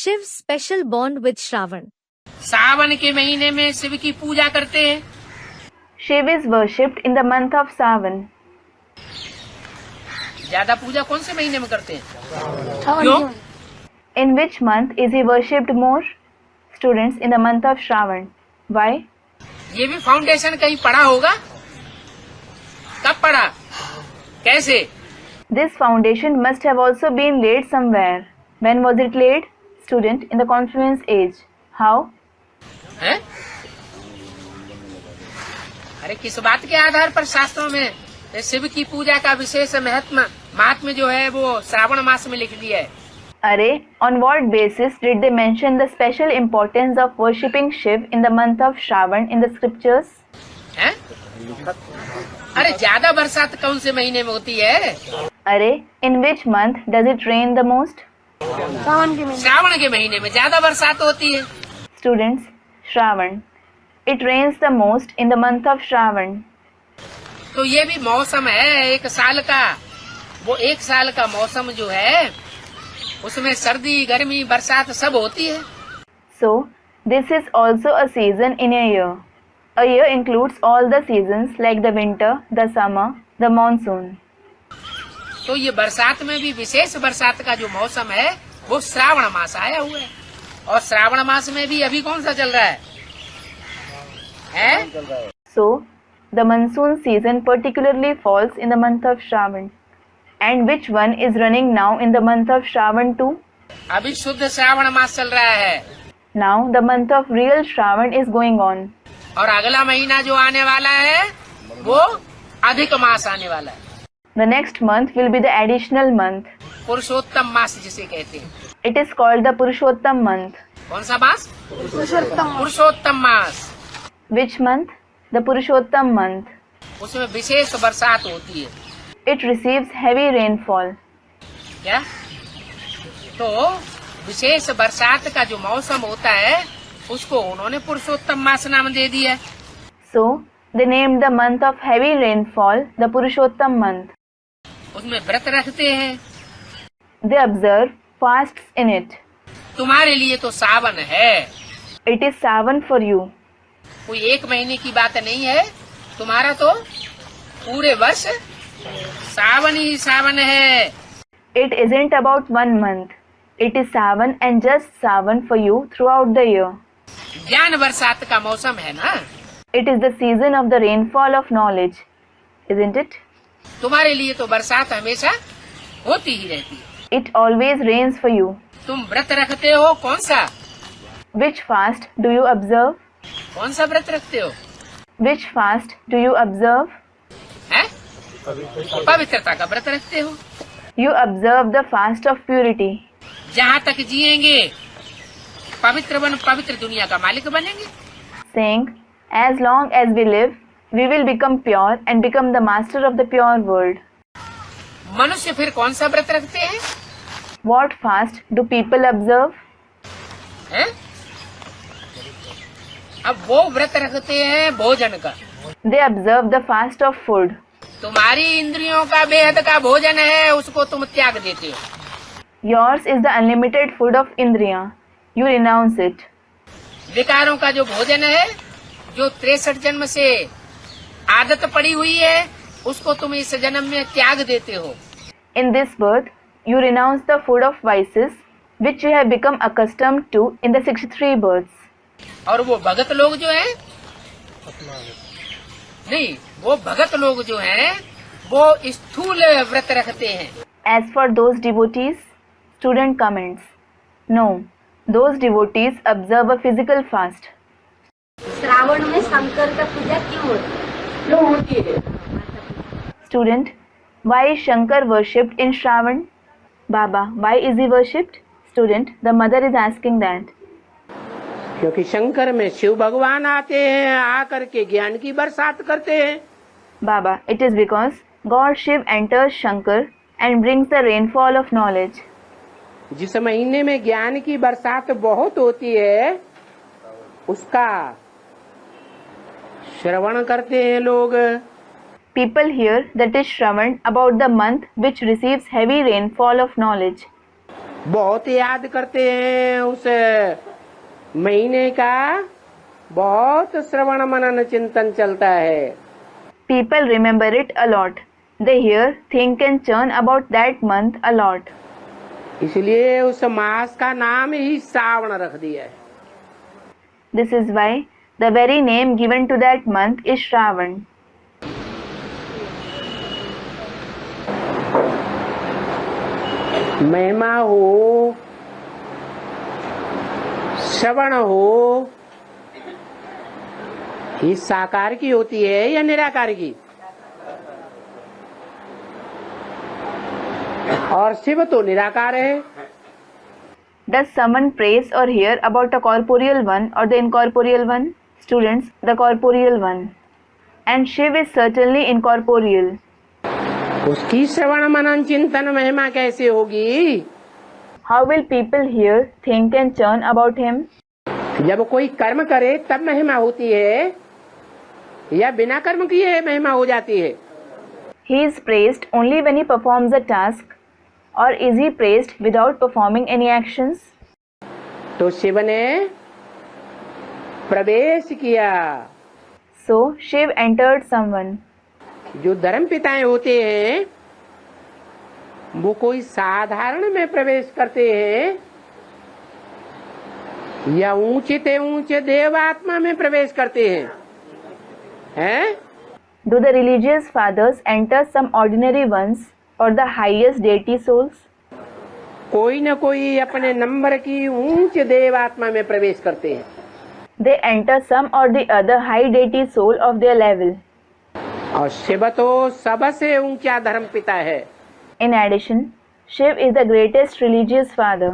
Shiv's special bond with Shravan. सावन के महीने में शिव की पूजा करते हैं। Shiv is worshipped in the month of Sawan. ज्यादा पूजा कौन से महीने में करते हैं? क्यों? In which month is he worshipped more? Students, in the month of Shravan. Why? ये भी फाउंडेशन कहीं पढ़ा होगा। कब पढ़ा? कैसे? This foundation must have also been laid somewhere. When was it laid? Student, in the confluence age. How? है? अरे किस बात के आधार पर शास्त्रों में शिव की पूजा का विशेष महात्म्य जो है वो श्रावण मास में लिख दिया है। Array, on what basis did they mention the special importance of worshipping Shiv in the month of Shravan in the scriptures? हैं? अरे ज्यादा बरसात कौन से महीने में होती है? Array, in which month does it rain the most? Shravan के महीने में ज्यादा बरसात होती है। Students, Shravan. It rains the most in the month of Shravan. तो ये भी मौसम है एक साल का। वो एक साल का मौसम जो है उसमें सर्दी गर्मी बरसात सब होती है। So, this is also a season in a year. A year includes all the seasons like the winter, the summer, the monsoon. तो ये बरसात में भी विशेष बरसात का जो मौसम है वो श्रावण मास आया हुआ है। और श्रावण मास में भी अभी कौन सा चल रहा है? So, the monsoon season particularly falls in the month of Shravan. And which one is running now in the month of Shravan too? अभी शुद्ध श्रावण मास चल रहा है। Now the month of real Shravan is going on. और अगला महीना जो आने वाला है वो अधिक मास आने वाला है। The next month will be the additional month. पुरुषोत्तम मास जिसे कहते हैं। It is called the Purushottam month. कौन सा मास? पुरुषोत्तम मास। Which month? The Purushottam month. उसमें विशेष बरसात होती है। It receives heavy rainfall. क्या? तो विशेष बरसात का जो मौसम होता है उसको उन्होंने पुरुषोत्तम मास नाम दे दिया। So, they named the month of heavy rainfall the Purushottam month. उसमें व्रत रखते हैं। They observe fasts in it. तुम्हारे लिए तो सावन है। It is Savan for you. कोई एक महीने की बात नहीं है। तुम्हारा तो पूरे वर्ष सावन ही सावन है। It isn't about 1 month. It is Savan and just Savan for you throughout the year. ज्ञान बरसात का मौसम है ना। It is the season of the rainfall of knowledge, isn't it? तुम्हारे लिए तो बरसात हमेशा होती ही रहती है। It always rains for you. तुम व्रत रखते हो कौन सा? Which fast do you observe? कौन सा व्रत रखते हो? Which fast do you observe? हैं? पवित्रता का व्रत रखते हो। You observe the fast of purity. जहाँ तक जिएंगे पवित्र दुनिया का मालिक बनेंगे। Saying, as long as we live, we will become pure and become the master of the pure world. मनुष्य फिर कौन सा व्रत रखते हैं? What fast do people observe? हैं? अब वो व्रत रखते हैं भोजन का। They observe the fast of food. तुम्हारी इंद्रियों का बेहद का भोजन है उसको तुम त्याग देते हो। Yours is the unlimited food of Indriya. You renounce it. विकारों का जो भोजन है जो 63 जन्म से आदत पड़ी हुई है उसको तुम इस जन्म में त्याग देते हो। In this birth, you renounce the food of vices, which you have become accustomed to in the 63 births. और वो भगत लोग जो हैं नहीं वो भगत लोग जो हैं वो स्थूल व्रत रखते हैं। As for those devotees, student comments. No, those devotees observe a physical fast. Shravan में शंकर का पूजा क्यों होती है? Student, why is Shankar worshipped in Shravan? Baba, why is he worshipped? Student, the mother is asking that. क्योंकि शंकर में शिव भगवान आते हैं आकर के ज्ञान की बरसात करते हैं। Baba, it is because God Shiv enters Shankar and brings the rainfall of knowledge. जिस महीने में ज्ञान की बरसात बहुत होती है उसका श्रवण करते हैं लोग। People hear that is Shravan about the month which receives heavy rainfall of knowledge. बहुत याद करते हैं उस महीने का, बहुत श्रवण मनन चिंतन चलता है। People remember it a lot. They hear, think and churn about that month a lot. इसलिए उस मास का नाम ही श्रावण रख दिया है। This is why the very name given to that month is Shravan. महिमा हो, श्रवण हो, ये साकार की होती है या निराकार की? और शिव तो निराकार है। Does someone praise or hear about a corporeal one or the incorporeal one? Students, the corporeal one. And Shiv is certainly incorporeal. उसकी श्रवण मनन चिंतन महिमा कैसे होगी? How will people hear, think and churn about him? जब कोई कर्म करे तब महिमा होती है या बिना कर्म किए महिमा हो जाती है? He is praised only when he performs a task, or is he praised without performing any actions? तो शिव ने प्रवेश किया। So Shiv entered someone. जो धर्म पिताएं होते हैं वो कोई साधारण में प्रवेश करते हैं या ऊंचे ऊंचे देवात्मा में प्रवेश करते हैं? Do the religious fathers enter some ordinary ones or the highest deity souls? कोई न कोई अपने नंबर की ऊंच देवात्मा में प्रवेश करते हैं। They enter some or the other high deity soul of their level. और शिव तो सबसे ऊंचा धर्म पिता है। In addition, Shiv is the greatest religious father.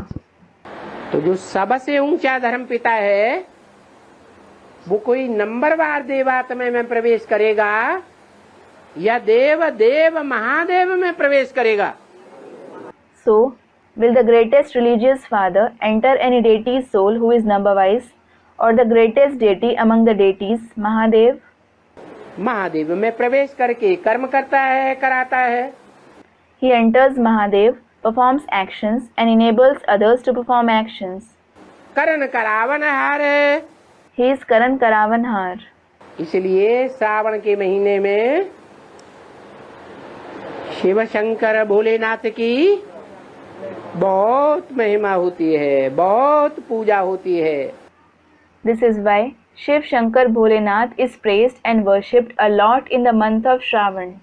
तो जो सबसे ऊंचा धर्म पिता है वो कोई नंबरवार देवात्मा में प्रवेश करेगा या देव देव महादेव में प्रवेश करेगा? So, will the greatest religious father enter any deity's soul who is number-wise, or the greatest deity among the deities, Mahadev? Mahadev में प्रवेश करके कर्म करता है, कराता है। He enters Mahadev, performs actions and enables others to perform actions. करण करावन हार है। He is Karan Karavanhar. इसलिए श्रावण के महीने में शिव शंकर भोलेनाथ की बहुत महिमा होती है, बहुत पूजा होती है। This is why Shiv Shankar Bholenath is praised and worshipped a lot in the month of Shravan.